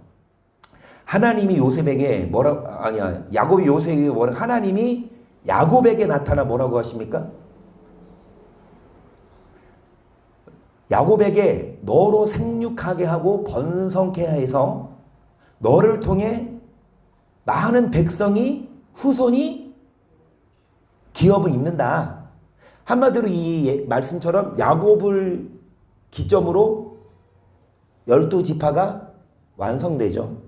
하나님이 요셉에게 야곱이 요셉에게 하나님이 야곱에게 나타나 뭐라고 하십니까? 야곱에게 너로 생육하게 하고 번성케 해서 너를 통해 많은 백성이 후손이 기업을 잇는다. 한마디로 이 말씀처럼 야곱을 기점으로 12지파가 완성되죠.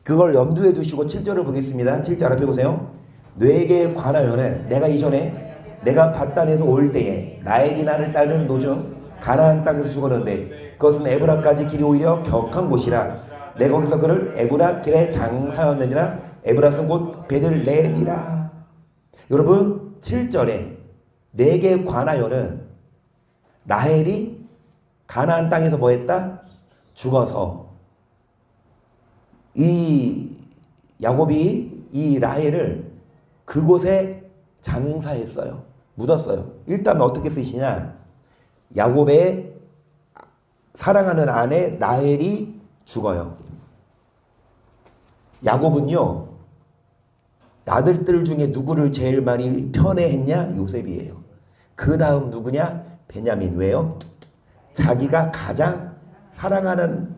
그걸 염두에 두시고 7절을 보겠습니다. 7절 앞에 보세요. 뇌에게 관하여는 내가 이전에 내가 바단에서 올 때에 라헬이 나를 따르는 도중 가나안 땅에서 죽었는데 그것은 에브라까지 길이 오히려 격한 곳이라 내 거기서 그를 에브라 길에 장사였느니라. 에브라는 곧 베들레헴이라. 여러분 7절에 내게 관하여는 라헬이 가나안 땅에서 뭐 했다? 죽어서 이 야곱이 이 라헬을 그곳에 장사했어요. 묻었어요. 일단 어떻게 쓰시냐? 야곱의 사랑하는 아내 라헬이 죽어요. 야곱은요 아들들 중에 누구를 제일 많이 편애했냐? 요셉이에요. 그 다음 누구냐? 베냐민. 왜요? 자기가 가장 사랑하는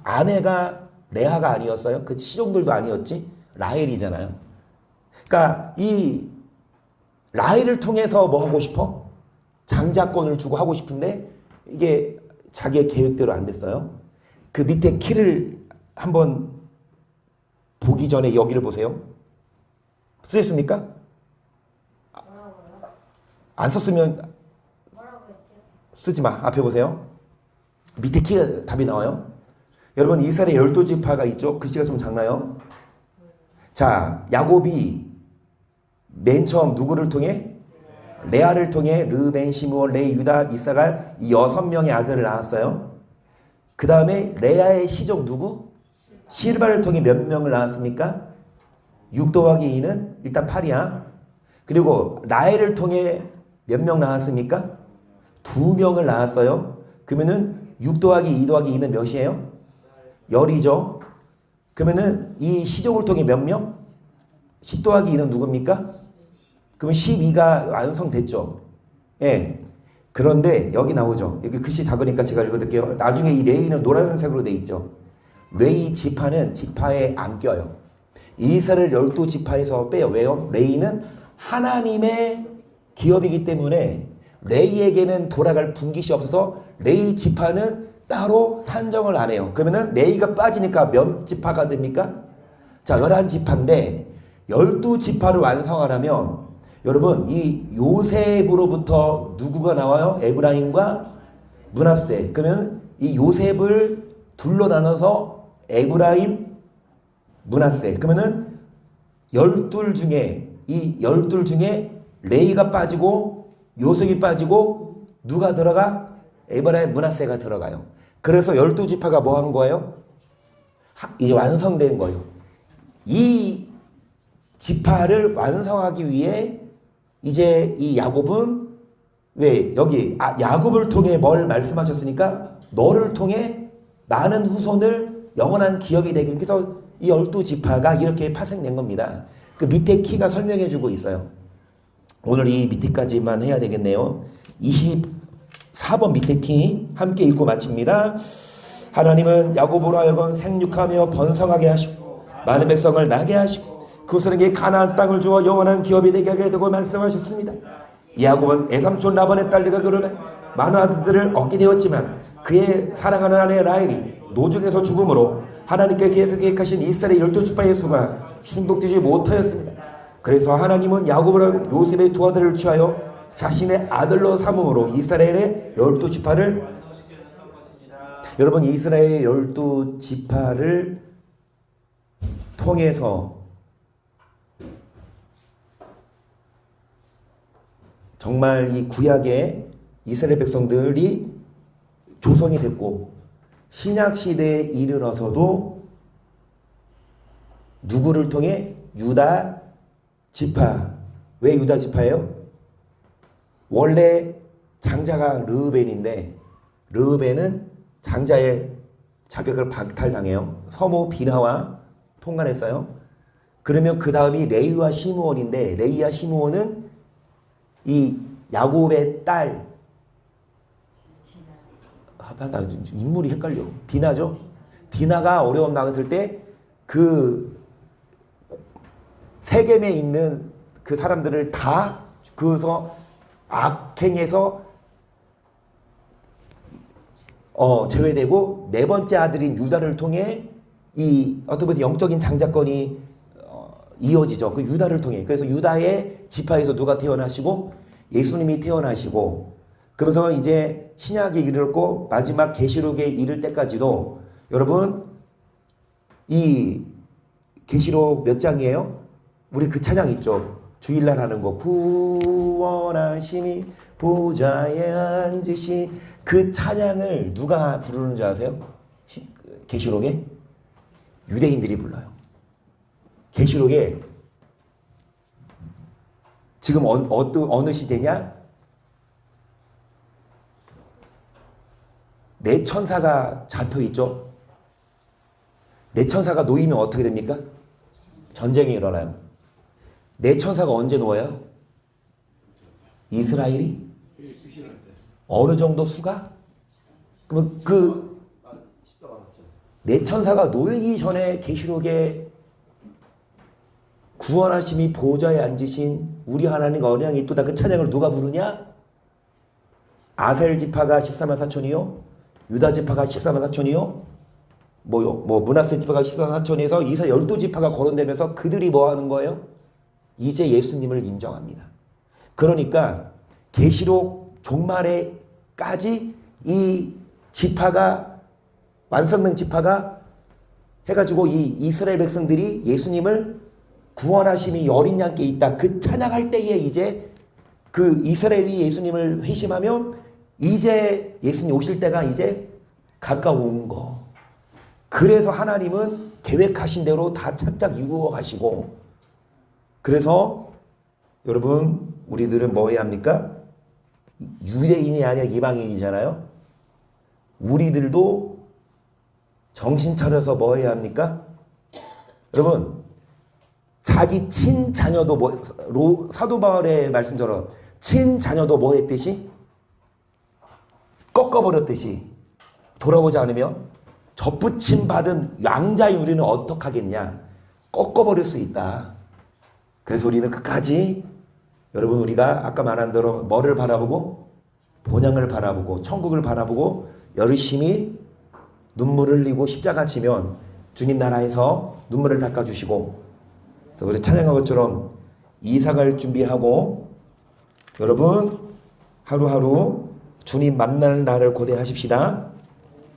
아내가 레아가 아니었어요? 그 시종들도 아니었지? 라헬이잖아요. 그러니까 이 라헬을 통해서 뭐 하고 싶어? 장자권을 주고 하고 싶은데 이게 자기의 계획대로 안 됐어요. 그 밑에 키를 한번 보기 전에 여기를 보세요. 쓰셨습니까? 안 썼으면 쓰지 마. 앞에 보세요. 밑에 키가 답이 나와요. 여러분 이스라엘 12지파가 있죠. 글씨가 좀 작나요? 자, 야곱이 맨 처음 누구를 통해? 레아를 통해 르벤, 시므온, 레위, 유다, 이사갈 이 6명의 아들을 낳았어요. 그 다음에 레아의 시족 누구? 실바를 통해 몇 명을 낳았습니까? 6 더하기 2는 일단 8이야. 그리고 라헬을 통해 몇 명 낳았습니까? 2명을 낳았어요. 그러면은 6 더하기 2 더하기 2는 몇이에요? 10이죠. 그러면은 이 시족을 통해 몇 명? 10 더하기 2는 누굽니까? 그러면 12가 완성됐죠. 예. 그런데 여기 나오죠. 여기 글씨 작으니까 제가 읽어드릴게요. 나중에 이 레위는 노란색으로 돼 있죠. 레위 지파는 지파에 안 껴요. 이스라엘 12지파에서 빼요. 왜요? 레위는 하나님의 기업이기 때문에 레위에게는 돌아갈 분깃이 없어서 레위 지파는 따로 산정을 안 해요. 그러면은 레위가 빠지니까 몇 지파가 됩니까? 자, 11지파인데 12지파를 완성하려면 여러분 이 요셉으로부터 누구가 나와요? 에브라임과 므낫세. 그러면 이 요셉을 둘로 나눠서 에브라임, 므낫세. 그러면은 12 중에 이 12 중에 레위가 빠지고 요셉이 빠지고 누가 들어가? 에브라임, 므낫세가 들어가요. 그래서 12지파가 뭐 한 거예요? 이제 완성된 거예요. 이 지파를 완성하기 위해 이제 이 야곱은 왜 여기 야곱을 통해 뭘 말씀하셨으니까 너를 통해 많은 후손을 영원한 기업이 되게 그래서 이 12지파가 이렇게 파생된 겁니다. 그 밑에 키가 설명해 주고 있어요. 오늘 이 밑에까지만 해야 되겠네요. 24번 밑에 키 함께 읽고 마칩니다. 하나님은 야곱으로 하여금 생육하며 번성하게 하시고 많은 백성을 나게 하시고 그들에게 가나안 땅을 주어 영원한 기업이 되게 하게 되고 말씀하셨습니다. 야곱은 애삼촌 라반의 딸들과 결혼해 많은 아들들을 얻게 되었지만 그의 사랑하는 아내 라헬이 노중에서 죽음으로 하나님께 계획하신 이스라엘 12지파의 수가 충족되지 못하였습니다. 그래서 하나님은 야곱을 요셉의 두 아들을 취하여 자신의 아들로 삼음으로 이스라엘의 12지파를 여러분 이스라엘의 12지파를 통해서 정말 이 구약의 이스라엘 백성들이 조성이 됐고 신약시대에 이르러서도 누구를 통해? 유다 지파. 왜 유다 지파예요? 원래 장자가 르우벤인데 르우벤은 장자의 자격을 박탈당해요. 서모 비나와 통관했어요. 그러면 그 다음이 레위와 시므온인데 레위와 시므온은 이 야곱의 딸 나 인물이 헷갈려. 디나죠. 디나가 어려움 당했을 때 그 세겜에 있는 그 사람들을 다 그서 악행에서 제외되고 네 번째 아들인 유다를 통해 이 어떻게 보면 영적인 장자권이 이어지죠. 그 유다를 통해. 그래서 유다의 지파에서 누가 태어나시고 예수님이 태어나시고 그러면서 이제 신약에 이르렀고 마지막 계시록에 이를 때까지도 여러분 이 계시록 몇 장이에요? 우리 그 찬양 있죠. 주일날 하는 거 구원하심이 보좌에 앉으신 그 찬양을 누가 부르는 줄 아세요? 계시록에 유대인들이 불러요. 계시록에 지금 어느 시대냐? 내 천사가 잡혀 있죠. 내 천사가 놓이면 어떻게 됩니까? 전쟁이 일어나요. 내 천사가 언제 놓아요? 이스라엘이 어느 정도 수가? 그러면 그 내 천사가 놓이기 전에 계시록에 구원하심이 보좌에 앉으신 우리 하나님과 언약이 있도다 그 찬양을 누가 부르냐? 아셀 지파가 14만 4천이요. 유다 지파가 14만 4천이요. 므낫세 지파가 14만 4천에서 이스라엘 12지파가 거론되면서 그들이 뭐 하는 거예요? 이제 예수님을 인정합니다. 그러니까 계시록 종말에까지 이 지파가 완성된 지파가 해가지고 이 이스라엘 백성들이 예수님을 구원하심이 어린 양께 있다. 그 찬양할 때에 이제 그 이스라엘이 예수님을 회심하면 이제 예수님 오실 때가 이제 가까운 거. 그래서 하나님은 계획하신 대로 다 착착 이루어 가시고 그래서 여러분 우리들은 뭐 해야 합니까? 유대인이 아니라 이방인이잖아요. 우리들도 정신 차려서 뭐 해야 합니까? 여러분 자기 친자녀도 사도 바울의 말씀처럼 친자녀도 뭐 했듯이 꺾어버렸듯이 돌아오지 않으면 접붙임 받은 양자의 우리는 어떡하겠냐? 꺾어버릴 수 있다. 그래서 우리는 끝까지 여러분 우리가 아까 말한 대로 뭐를 바라보고 본향을 바라보고 천국을 바라보고 열심히 눈물을 흘리고 십자가 지면 주님 나라에서 눈물을 닦아주시고 그래서 우리 찬양한 것처럼 이사갈 준비하고 여러분 하루하루 주님 만날 날을 고대하십시다.